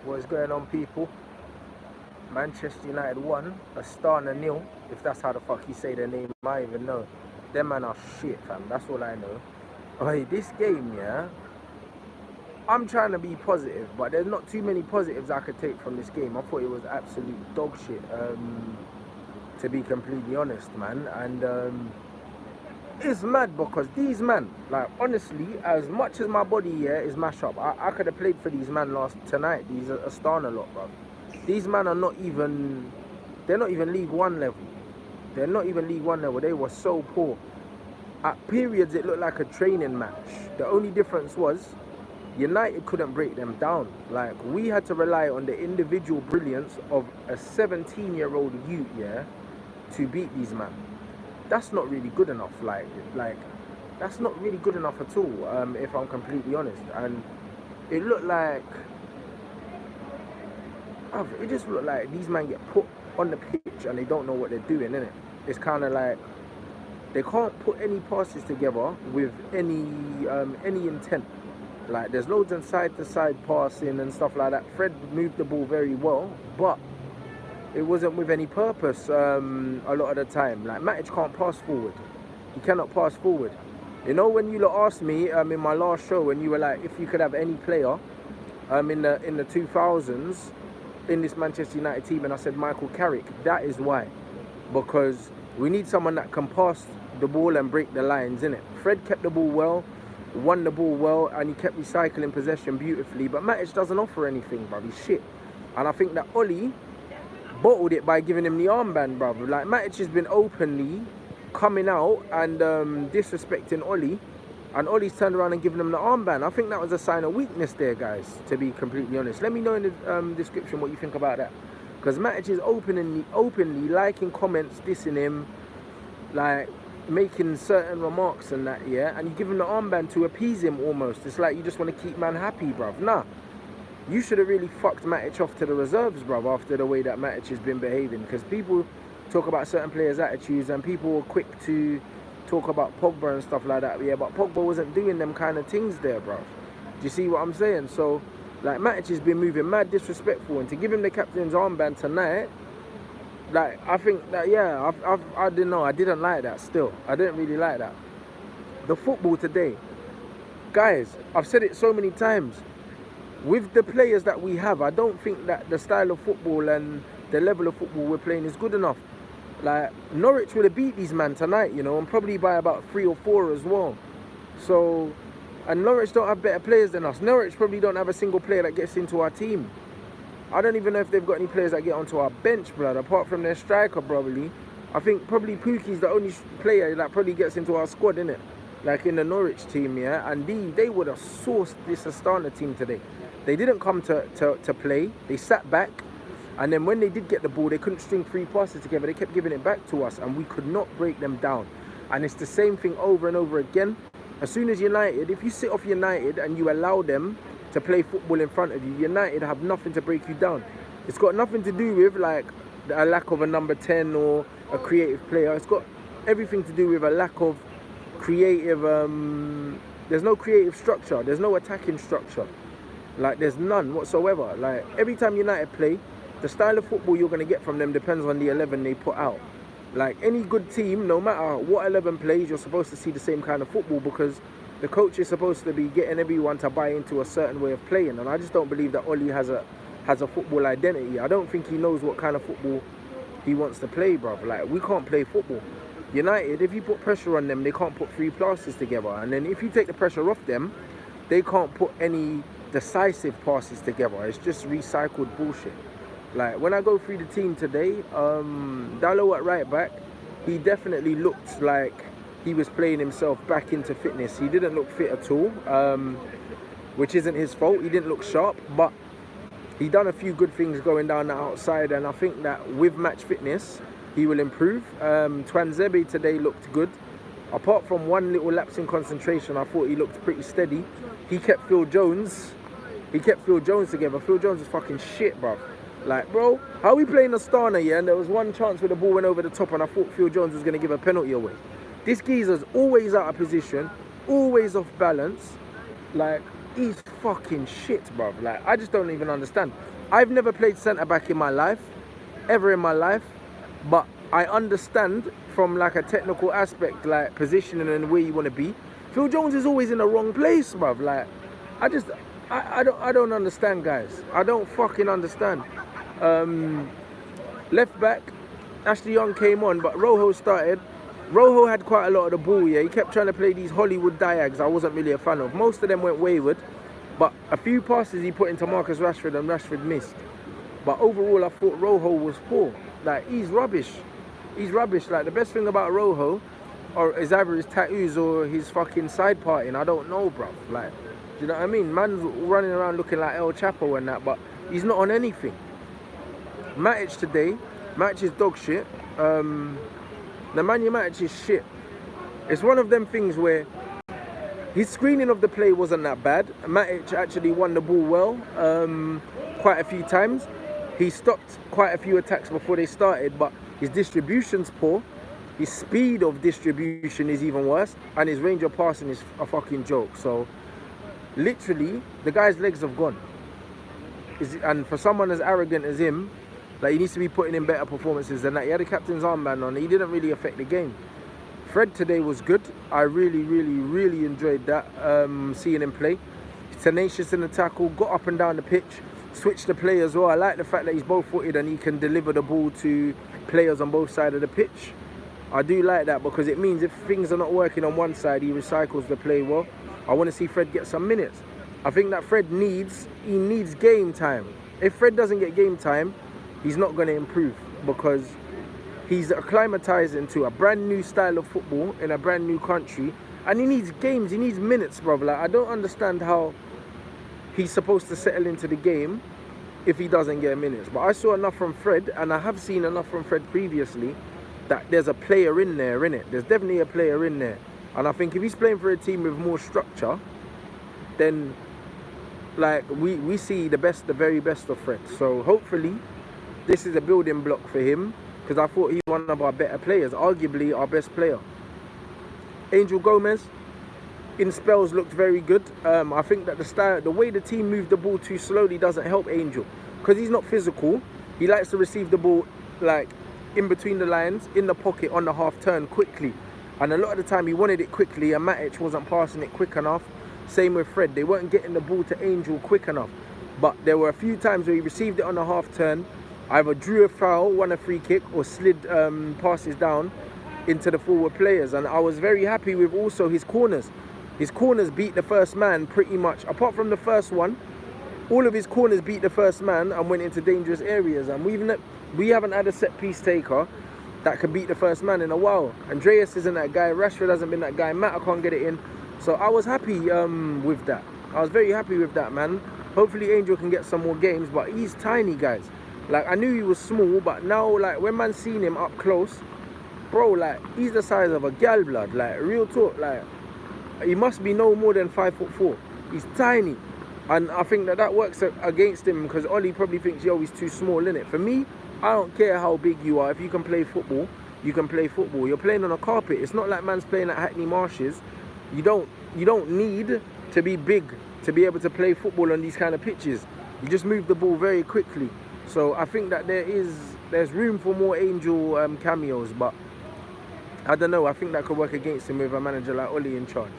What is going on, people? Manchester United 1, Astana 0. If that's how the fuck you say their name, I even know. Them man are shit, fam. That's all I know. Hey, this game, yeah, I'm trying to be positive, but there's not too many positives I could take from this game. I thought it was absolute dog shit, to be completely honest, man. And it's mad because these man, like, honestly, as much as my body, yeah, is mashed up, I could have played for these man tonight, these Astana lot, bro. These man are not even, they're not even League One level. They're not even League One level. They were so poor. At periods, it looked like a training match. The only difference was United couldn't break them down. Like, we had to rely on the individual brilliance of a 17-year-old youth, yeah, to beat these men. That's not really good enough. Like that's not really good enough at all, if I'm completely honest. And it looked like, it just looked like these men get put on the pitch and they don't know what they're doing, innit? It's kind of like they can't put any passes together with any intent. Like, there's loads of side-to-side passing and stuff like that. Fred moved the ball very well, but it wasn't with any purpose a lot of the time. Like, Matic can't pass forward. He cannot pass forward. You know, when you lot asked me in my last show, when you were like, if you could have any player in the 2000s in this Manchester United team, and I said Michael Carrick, that is why. Because we need someone that can pass the ball and break the lines, innit? Fred kept the ball well, won the ball well, and he kept recycling possession beautifully, but Matic doesn't offer anything, bruv. He's shit. And I think that Oli bottled it by giving him the armband, bruv. Like, Matic has been openly coming out and disrespecting Oli, and Oli's turned around and given him the armband. I think that was a sign of weakness there, guys, to be completely honest. Let me know in the description what you think about that, because Matic is openly liking comments, dissing him, like, making certain remarks and that, yeah, and you give him the armband to appease him almost. It's like you just want to keep man happy, bruv. Nah, you should have really fucked Matic off to the reserves, bruv, after the way that Matic has been behaving, because people talk about certain players' attitudes and people were quick to talk about Pogba and stuff like that, yeah, but Pogba wasn't doing them kind of things there, bruv. Do you see what I'm saying? So, like, Matic has been moving mad disrespectful, and to give him the captain's armband tonight, like, I think that, yeah, I didn't know. I didn't like that still. I didn't really like that. The football today, guys, I've said it so many times. With the players that we have, I don't think that the style of football and the level of football we're playing is good enough. Like, Norwich would have beat these men tonight, you know, and probably by about 3 or 4 as well. So, and Norwich don't have better players than us. Norwich probably don't have a single player that gets into our team. I don't even know if they've got any players that get onto our bench, blood, apart from their striker, probably. I think probably Pookie's the only player that probably gets into our squad, innit? Like, in the Norwich team, yeah? And they would have sourced this Astana team today. They didn't come to play. They sat back. And then when they did get the ball, they couldn't string 3 passes together. They kept giving it back to us, and we could not break them down. And it's the same thing over and over again. As soon as United, if you sit off United and you allow them to play football in front of you, United have nothing to break you down. It's got nothing to do with, like, a lack of a number 10 or a creative player. It's got everything to do with a lack of creative, there's no creative structure. There's no attacking structure. Like, there's none whatsoever. Like, every time United play, the style of football you're going to get from them depends on the 11 they put out. Like, any good team, no matter what 11 plays, you're supposed to see the same kind of football, because the coach is supposed to be getting everyone to buy into a certain way of playing. And I just don't believe that Oli has a football identity. I don't think he knows what kind of football he wants to play, bruv. Like, we can't play football. United, if you put pressure on them, they can't put 3 passes together. And then if you take the pressure off them, they can't put any decisive passes together. It's just recycled bullshit. Like, when I go through the team today, Dalot at right back, he definitely looked like he was playing himself back into fitness. He didn't look fit at all, which isn't his fault. He didn't look sharp, but he done a few good things going down the outside, and I think that with match fitness, he will improve. Twanzebe today looked good. Apart from one little lapse in concentration, I thought he looked pretty steady. He kept Phil Jones together. Phil Jones is fucking shit, bruv. Like, bro, how are we playing Astana, yeah? And there was one chance where the ball went over the top and I thought Phil Jones was going to give a penalty away. This geezer's always out of position, always off balance. Like, he's fucking shit, bruv. Like, I just don't even understand. I've never played centre-back in my life, ever in my life, but I understand from like a technical aspect, like positioning and where you want to be. Phil Jones is always in the wrong place, bruv. Like, I don't understand, guys. I don't fucking understand. Left back, Ashley Young came on, but Rojo started. Rojo had quite a lot of the ball, yeah. He kept trying to play these Hollywood diags I wasn't really a fan of. Most of them went wayward, but a few passes he put into Marcus Rashford and Rashford missed. But overall, I thought Rojo was poor. Like, he's rubbish. He's rubbish. Like, the best thing about Rojo is either his tattoos or his fucking side parting. I don't know, bruv. Like, do you know what I mean? Man's running around looking like El Chapo and that, but he's not on anything. Matic today, Matic is dog shit. The Man Matic is shit. It's one of them things where his screening of the play wasn't that bad. Matic actually won the ball well quite a few times. He stopped quite a few attacks before they started, but his distribution's poor. His speed of distribution is even worse, and his range of passing is a fucking joke. So, literally, the guy's legs have gone. And for someone as arrogant as him, like, he needs to be putting in better performances than that. He had a captain's armband on. He didn't really affect the game. Fred today was good. I really enjoyed that, seeing him play. He's tenacious in the tackle, got up and down the pitch, switched the play as well. I like the fact that he's both-footed and he can deliver the ball to players on both sides of the pitch. I do like that because it means if things are not working on one side, he recycles the play well. I want to see Fred get some minutes. I think that Fred needs game time. If Fred doesn't get game time, he's not going to improve because he's acclimatizing to a brand new style of football in a brand new country, and he needs games, he needs minutes, bro. Like, I don't understand how he's supposed to settle into the game if he doesn't get minutes. But I saw enough from Fred, and I have seen enough from Fred previously, that there's a player in there, innit? There's definitely a player in there. And I think if he's playing for a team with more structure, then like we see the very best of Fred. So hopefully this is a building block for him, because I thought he's one of our better players, arguably our best player. Angel Gomez in spells looked very good. I think that the way the team moved the ball too slowly doesn't help Angel, because he's not physical. He likes to receive the ball like in between the lines, in the pocket, on the half turn quickly, and a lot of the time he wanted it quickly and Matic wasn't passing it quick enough. Same with Fred, they weren't getting the ball to Angel quick enough. But there were a few times where he received it on the half turn, either drew a foul, won a free kick, or slid passes down into the forward players. And I was very happy with also his corners. His corners beat the first man pretty much. Apart from the first one, all of his corners beat the first man and went into dangerous areas. And we haven't had a set piece taker that can beat the first man in a while. Andreas isn't that guy. Rashford hasn't been that guy. Matt can't get it in. So I was happy with that. I was very happy with that, man. Hopefully Angel can get some more games, but he's tiny, guys. Like, I knew he was small, but now, like, when man seen him up close, bro, like, he's the size of a gal blood. Like, real talk, like, he must be no more than 5'4". He's tiny. And I think that works against him, because Ollie probably thinks, yo, he's too small, innit? For me, I don't care how big you are. If you can play football, you can play football. You're playing on a carpet. It's not like man's playing at Hackney Marshes. You don't need to be big to be able to play football on these kind of pitches. You just move the ball very quickly. So I think that there's room for more Angel cameos, but I don't know. I think that could work against him with a manager like Ollie in charge.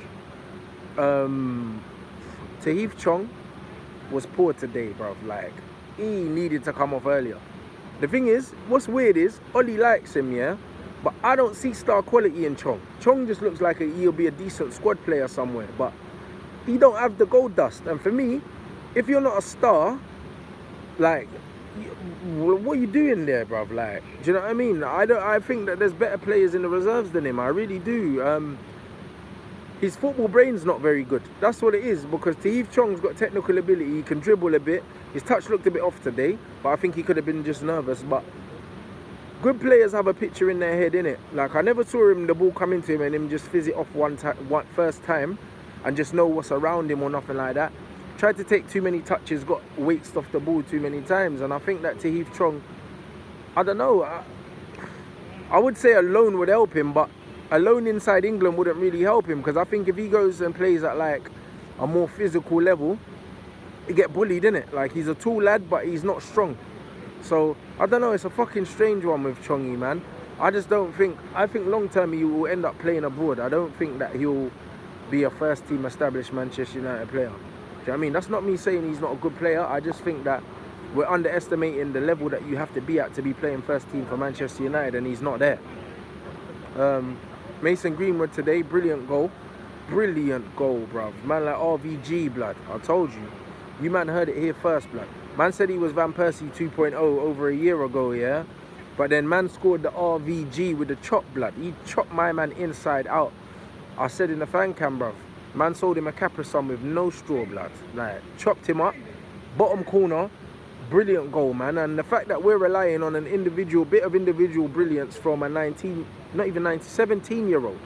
Tahith Chong was poor today, bruv. Like, he needed to come off earlier. The thing is, what's weird is, Ollie likes him, yeah? But I don't see star quality in Chong. Chong just looks like he'll be a decent squad player somewhere, but he don't have the gold dust. And for me, if you're not a star, like, what are you doing there, bruv? Like, do you know what I mean? I think that there's better players in the reserves than him. I really do. His football brain's not very good. That's what it is, because Tahith Chong's got technical ability. He can dribble a bit. His touch looked a bit off today, but I think he could have been just nervous. But good players have a picture in their head, innit? Like, I never saw him, the ball come into him and him just fizz it off first time and just know what's around him or nothing like that. Tried to take too many touches, got weights off the ball too many times. And I think that Tahith Chong, I don't know, I would say a loan would help him, but a loan inside England wouldn't really help him, because I think if he goes and plays at like a more physical level, he get bullied, innit? Like, he's a tall lad, but he's not strong. So, I don't know, it's a fucking strange one with Chongy, man. I just don't think, I think long term he will end up playing abroad. I don't think that he'll be a first team established Manchester United player. Do you know what I mean? That's not me saying he's not a good player. I just think that we're underestimating the level that you have to be at to be playing first team for Manchester United, and he's not there. Mason Greenwood today, brilliant goal. Brilliant goal, bruv. Man like RVG, blood. I told you. You man heard it here first, blood. Man said he was Van Persie 2.0 over a year ago, yeah? But then man scored the RVG with the chop, blood. He chopped my man inside out. I said in the fan cam, bruv. Man sold him a Capri-Sun with no straw, blood. Like, chopped him up. Bottom corner. Brilliant goal, man. And the fact that we're relying on an individual, bit of individual brilliance from a 17-year-old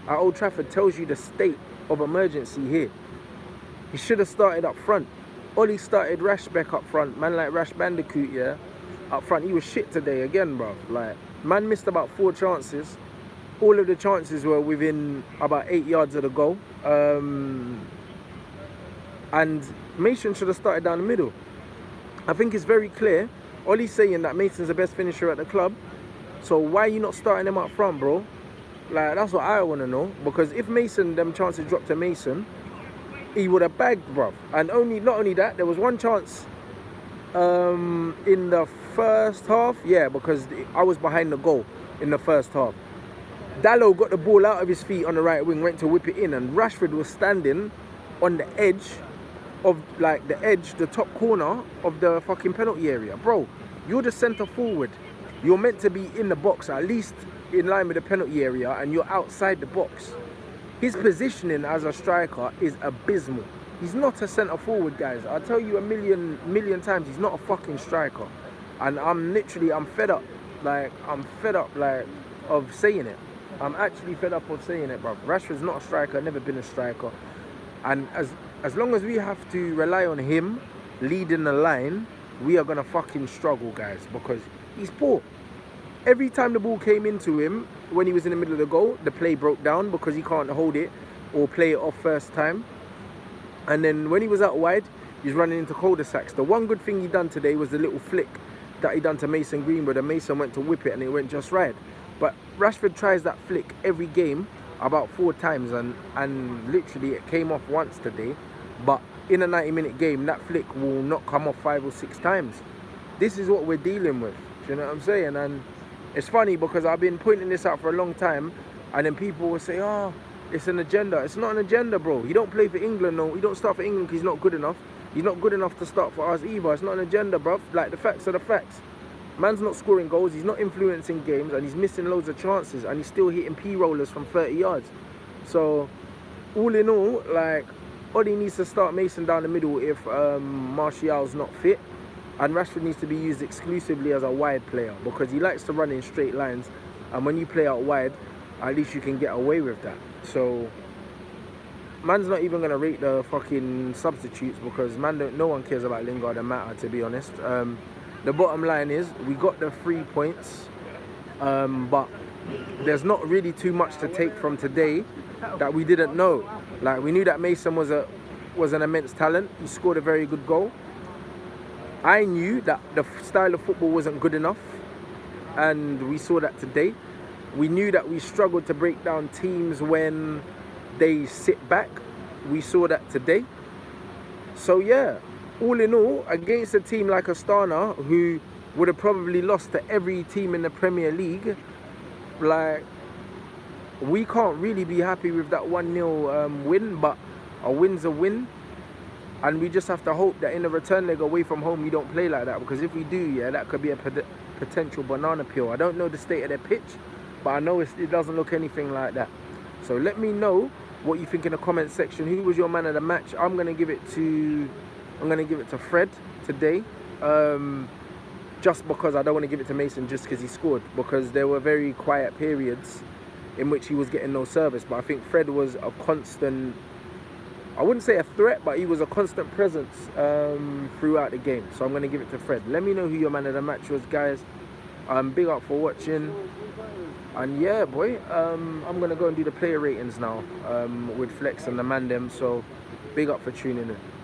at Old Trafford tells you the state of emergency here. He should have started up front. Ollie started Rashbeck up front. Man like Rash Bandicoot, yeah? Up front, he was shit today again, bro. Like, man missed about 4 chances. All of the chances were within about 8 yards of the goal. And Mason should have started down the middle. I think it's very clear. Ollie's saying that Mason's the best finisher at the club. So why are you not starting him up front, bro? Like, that's what I want to know. Because if Mason, them chances dropped to Mason, he would have bagged, bruv. And not only that, there was one chance in the first half. Yeah, because I was behind the goal in the first half. Dallo got the ball out of his feet on the right wing, went to whip it in, and Rashford was standing on the edge of, like, the top corner of the fucking penalty area. Bro, you're the centre forward. You're meant to be in the box, at least in line with the penalty area, and you're outside the box. His positioning as a striker is abysmal. He's not a centre forward, guys. I'll tell you a million times, he's not a fucking striker. And I'm fed up. Like, I'm fed up, like, of saying it. I'm actually fed up of saying it, bro. Rashford's not a striker, never been a striker. And as long as we have to rely on him leading the line, we are gonna fucking struggle, guys, because he's poor. Every time the ball came into him, when he was in the middle of the goal, the play broke down because he can't hold it or play it off first time. And then when he was out wide, he's running into cul-de-sacs. The one good thing he done today was the little flick that he done to Mason Greenwood, and Mason went to whip it and it went just right. But Rashford tries that flick every game about 4 times, and literally it came off once today. But in a 90-minute game, that flick will not come off 5 or 6 times. This is what we're dealing with. Do you know what I'm saying? And it's funny because I've been pointing this out for a long time, and then people will say, oh, it's an agenda. It's not an agenda, bro. He don't play for England, no. He don't start for England because he's not good enough. He's not good enough to start for us either. It's not an agenda, bro. Like, the facts are the facts. Man's not scoring goals, he's not influencing games, and he's missing loads of chances, and he's still hitting P-rollers from 30 yards. So, all in all, like, Ollie needs to start Mason down the middle if Martial's not fit. And Rashford needs to be used exclusively as a wide player because he likes to run in straight lines. And when you play out wide, at least you can get away with that. So, man's not even going to rate the fucking substitutes because no one cares about Lingard and Mata, to be honest. The bottom line is we got the 3 points, but there's not really too much to take from today that we didn't know. Like, we knew that Mason was an immense talent. He scored a very good goal. I knew that the style of football wasn't good enough, and we saw that today. We knew that we struggled to break down teams when they sit back. We saw that today. So yeah, all in all, against a team like Astana, who would have probably lost to every team in the Premier League, like, we can't really be happy with that 1-0 win, but a win's a win. And we just have to hope that in the return leg away from home, we don't play like that. Because if we do, yeah, that could be a potential banana peel. I don't know the state of their pitch, but I know it doesn't look anything like that. So let me know what you think in the comment section. Who was your man of the match? I'm gonna give it to Fred today. Just because I don't want to give it to Mason just because he scored. Because there were very quiet periods in which he was getting no service. But I think Fred was a constant, I wouldn't say a threat, but he was a constant presence throughout the game. So I'm going to give it to Fred. Let me know who your man of the match was, guys. Big up for watching. And yeah, boy, I'm going to go and do the player ratings now with Flex and the man them. So Big up for tuning in.